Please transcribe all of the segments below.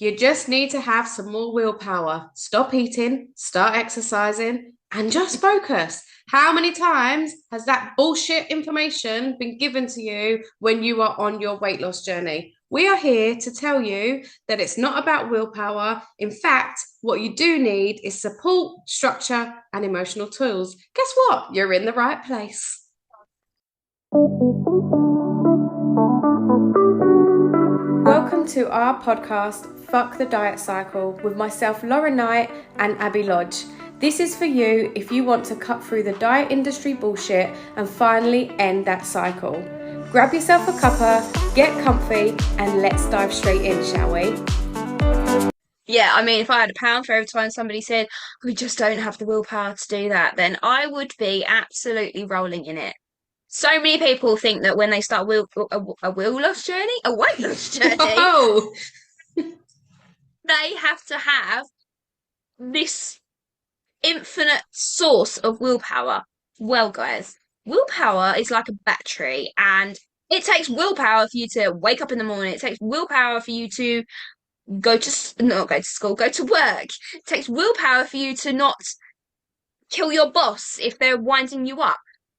You just need to have some more willpower. Stop eating, start exercising, and just focus. How many times has that bullshit information been given to you when you are on your weight loss journey? We are here to tell you that it's not about willpower. In fact, what you do need is support, structure, and emotional tools. Guess what? You're in the right place. Welcome to our podcast, Fuck the Diet Cycle, with myself, Lauren Knight, and Abby Lodge. This is for you if you want to cut through the diet industry bullshit and finally end that cycle. Grab yourself a cuppa, get comfy, and let's dive straight in, shall we? Yeah, I mean, if I had a pound for every time somebody said, we just don't have the willpower to do that, then I would be absolutely rolling in it. So many people think that when they start a will loss journey, a weight loss journey, Whoa! they have to have this infinite source of willpower. Well, guys, willpower is like a battery, and it takes willpower for you to wake up in the morning. It takes willpower for you to not go to school, go to work. It takes willpower for you to not kill your boss if they're winding you up.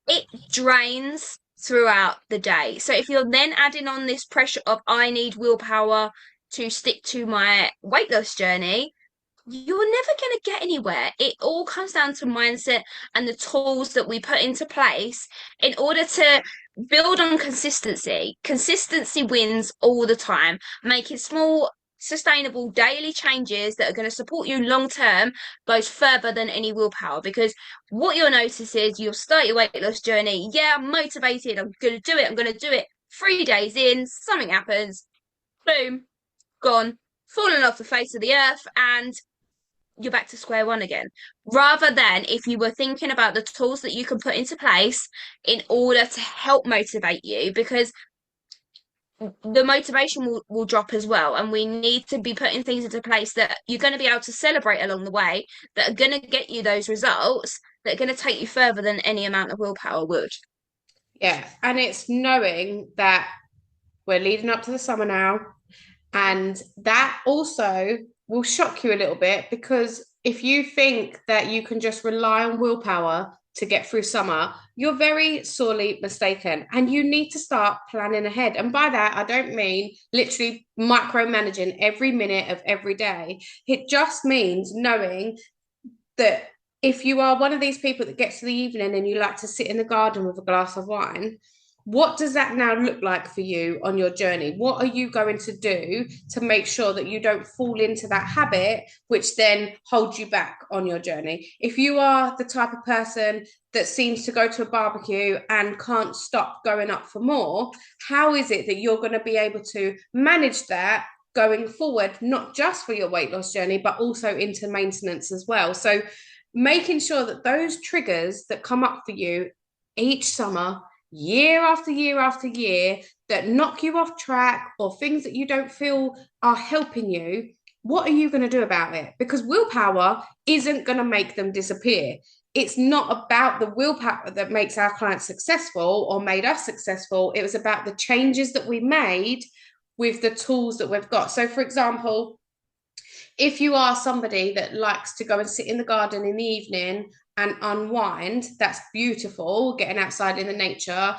It drains throughout the day. So if you're then adding on this pressure of I need willpower to stick to my weight loss journey, you're never going to get anywhere. It all comes down to mindset and the tools that we put into place in order to build on consistency. Consistency wins all the time. Making small, sustainable daily changes that are going to support you long term goes further than any willpower, because what you'll notice is you'll start your weight loss journey. Yeah, I'm motivated. I'm going to do it. I'm going to do it. 3 days in, something happens. Boom, gone, fallen off the face of the earth, and you're back to square one again. Rather than if you were thinking about the tools that you can put into place in order to help motivate you, because the motivation will drop as well. And we need to be putting things into place that you're going to be able to celebrate along the way, that are going to get you those results, that are going to take you further than any amount of willpower would. Yeah, and it's knowing that we're leading up to the summer now, and that also will shock you a little bit because if you think that you can just rely on willpower to get through summer, you're very sorely mistaken. And you need to start planning ahead. And by that, I don't mean literally micromanaging every minute of every day. It just means knowing that if you are one of these people that gets to the evening and you like to sit in the garden with a glass of wine, what does that now look like for you on your journey? What are you going to do to make sure that you don't fall into that habit, which then holds you back on your journey? If you are the type of person that seems to go to a barbecue and can't stop going up for more, how is it that you're going to be able to manage that going forward, not just for your weight loss journey, but also into maintenance as well? So making sure that those triggers that come up for you each summer, year after year after year, that knock you off track or things that you don't feel are helping you, what are you going to do about it? Because willpower isn't going to make them disappear. It's not about the willpower that makes our clients successful or made us successful. It was about the changes that we made with the tools that we've got. So, for example, if you are somebody that likes to go and sit in the garden in the evening and unwind, that's beautiful, getting outside in the nature,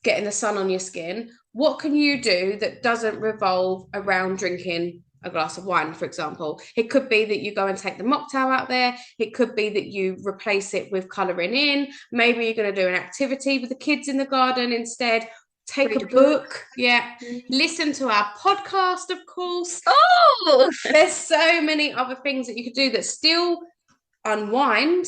getting the sun on your skin. What can you do that doesn't revolve around drinking a glass of wine, for example? It could be that you go and take the mocktail out there. It could be that you replace it with colouring in. Maybe you're going to do an activity with the kids in the garden instead. Take Read a a book. book. Yeah. Listen to our podcast, of course. Oh, There's so many other things that you could do that still unwind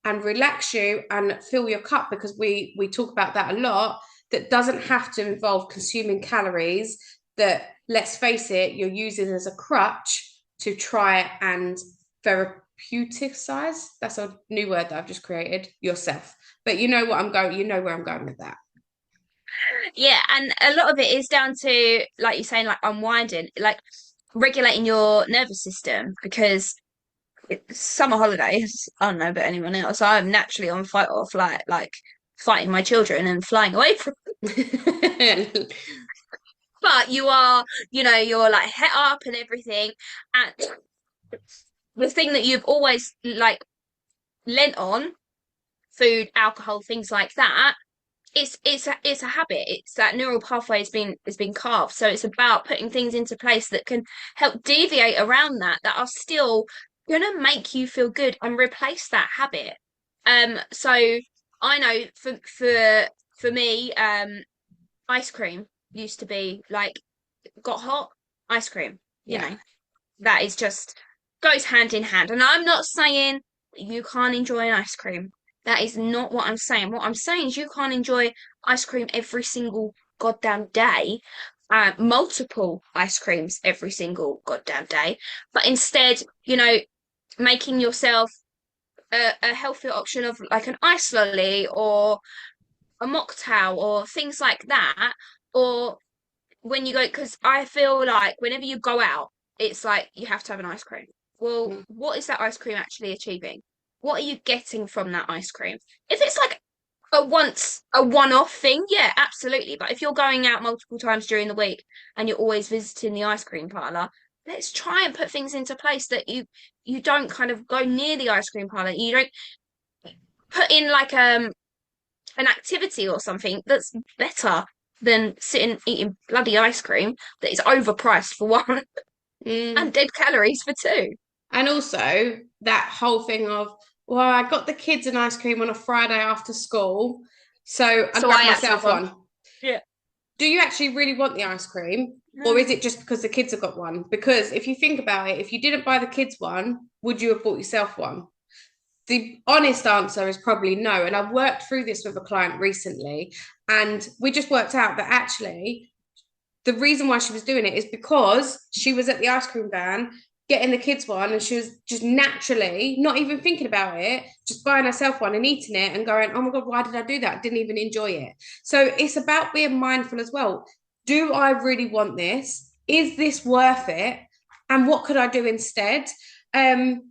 and relax you and fill your cup, because we talk about that a lot. That doesn't have to involve consuming calories that, let's face it, you're using as a crutch to try and therapeuticize. That's a new word that I've just created, yourself. But you know what I'm going, you know where I'm going with that. yeah, and a lot of it is down to, like you're saying, like unwinding, like regulating your nervous system, because summer holidays, I don't know about anyone else, I'm naturally on fight or flight, like fighting my children and flying away from but you are, you're like het up and everything. And the thing that you've always like lent on, food, alcohol, things like that, it's a habit. It's that neural pathway has been carved. So it's about putting things into place that can help deviate around that are still gonna make you feel good and replace that habit. So I know for me, ice cream used to be like got hot ice cream, Yeah. that is just goes hand in hand. And I'm not saying you can't enjoy an ice cream. That is not what I'm saying. What I'm saying is you can't enjoy ice cream every single goddamn day, multiple ice creams every single goddamn day, but instead, making yourself a healthier option of like an ice lolly or a mocktail or things like that, or when you go, because I feel like whenever you go out, it's like you have to have an ice cream. Well, Mm. what is that ice cream actually achieving? What are you getting from that ice cream? If it's like a one-off thing, yeah, absolutely. But if you're going out multiple times during the week and you're always visiting the ice cream parlor, let's try and put things into place that you don't kind of go near the ice cream parlor. You don't put in like an activity or something that's better than sitting eating bloody ice cream that is overpriced for one and Mm. dead calories for two. And also that whole thing of, well, I got the kids an ice cream on a Friday after school, so I So I grabbed had to have myself one. one. Yeah. Do you actually really want the ice cream? Or is Mm. it just because the kids have got one? Because if you think about it, if you didn't buy the kids one, would you have bought yourself one? The honest answer is probably no. And I've worked through this with a client recently, and we just worked out that actually the reason why she was doing it is because she was at the ice cream van getting the kids one, and she was just naturally not even thinking about it, just buying herself one and eating it and going, oh my god, why did I do that? I didn't even enjoy it. So it's about being mindful as well. Do I really want this? Is this worth it? And what could I do instead? Can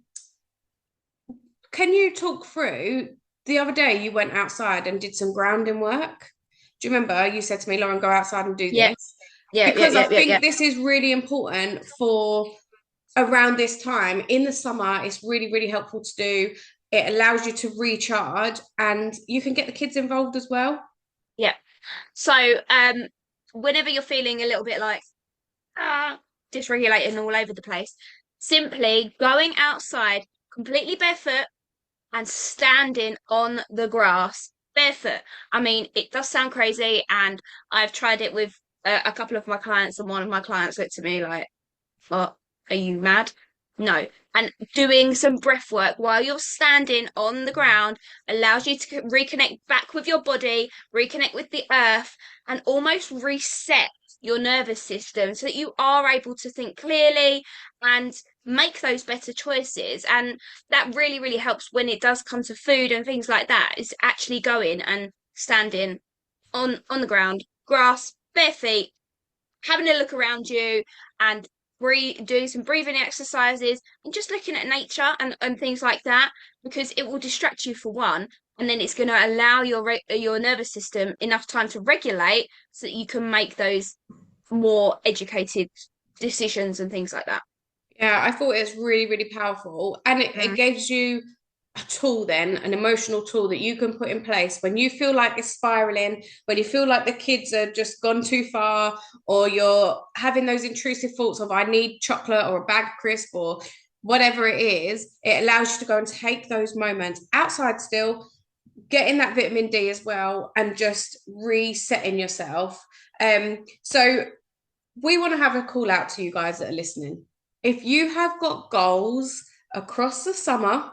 you talk through, the other day you went outside and did some grounding work? Do you remember you said to me, Lauren, go outside and do Yeah, this? yeah, yeah, Because I yeah, yeah, think yeah. this is really important for around this time in the summer. It's really, really helpful to do. It allows you to recharge, and you can get the kids involved as well. Yeah. So, whenever you're feeling a little bit like ah, dysregulating all over the place, simply going outside completely barefoot and standing on the grass barefoot. I mean, it does sound crazy, and I've tried it with a couple of my clients, and one of my clients looked at me like, "What? Are you mad?" No. And doing some breath work while you're standing on the ground allows you to reconnect back with your body, reconnect with the earth, and almost reset your nervous system so that you are able to think clearly and make those better choices. And that really, really helps when it does come to food and things like that, is actually going and standing on the ground, grass, bare feet, having a look around you and doing some breathing exercises and just looking at nature and things like that, because it will distract you for one, and then it's going to allow your nervous system enough time to regulate so that you can make those more educated decisions and things like that. Yeah, I thought it was really, really powerful. And it Mm. gives you a tool, then, an emotional tool that you can put in place when you feel like it's spiraling, when you feel like the kids are just gone too far, or you're having those intrusive thoughts of, I need chocolate or a bag of crisp or whatever it is. It allows you to go and take those moments outside still, getting that vitamin D as well, and just resetting yourself. So we want to have a call out to you guys that are listening. If you have got goals across the summer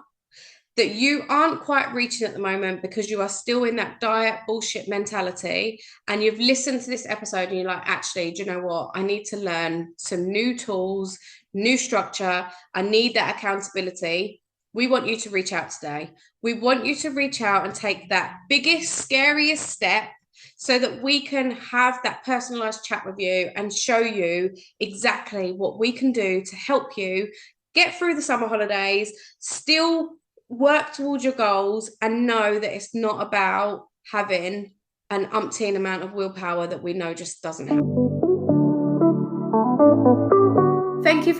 that you aren't quite reaching at the moment because you are still in that diet bullshit mentality, and you've listened to this episode and you're like, actually, do you know what? I need to learn some new tools, new structure. I need that accountability. We want you to reach out today. We want you to reach out and take that biggest, scariest step so that we can have that personalized chat with you and show you exactly what we can do to help you get through the summer holidays, still work towards your goals, and know that it's not about having an umpteen amount of willpower that we know just doesn't help.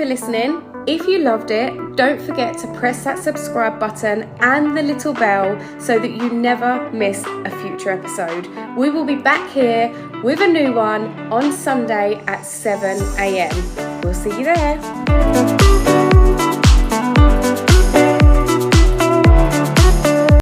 for listening. If you loved it, don't forget to press that subscribe button and the little bell so that you never miss a future episode. We will be back here with a new one on Sunday at 7 a.m. We'll see you there.